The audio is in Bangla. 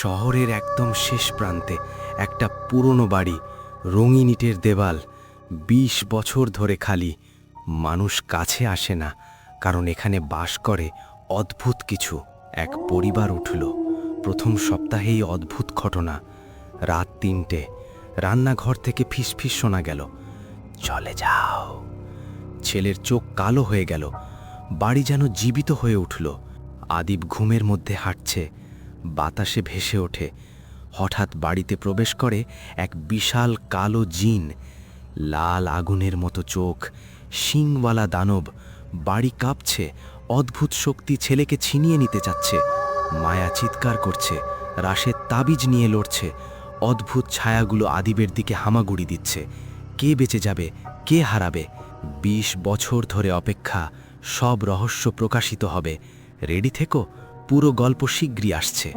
শহরের একদম শেষ প্রান্তে একটা পুরনো বাড়ি, রঙিন ইটের দেওয়াল, ২০ বছর ধরে খালি। মানুষ কাছে আসে না, কারণ এখানে বাস করে অদ্ভুত কিছু। এক পরিবার উঠল প্রথম সপ্তাহেই। অদ্ভুত ঘটনা। রাত ৩টে, রান্নাঘর থেকে ফিসফিস শোনা গেল, চলে যাও। ছেলের চোখ কালো হয়ে গেল। বাড়ি যেন জীবিত হয়ে উঠল। আদিব ঘুমের মধ্যে হাঁটছে, বাতাসে ভেসে ওঠে। হঠাৎ বাড়িতে প্রবেশ করে এক বিশাল কালো জিন, লাল আগুনের মতো চোখ, শিংওয়ালা দানব। বাড়ি কাঁপছে। অদ্ভুত শক্তি ছেলেকে ছিনিয়ে নিতে চাচ্ছে। মায়া চিৎকার করছে, রাশেদ তাবিজ নিয়ে লড়ছে। অদ্ভুত ছায়াগুলো আদিবের দিকে হামাগুড়ি দিচ্ছে। কে বেঁচে যাবে, কে হারাবে? ২০ বছর ধরে অপেক্ষা, সব রহস্য প্রকাশিত হবে। রেডি থেকো, পুরো গল্প শীঘ্রই আসছে।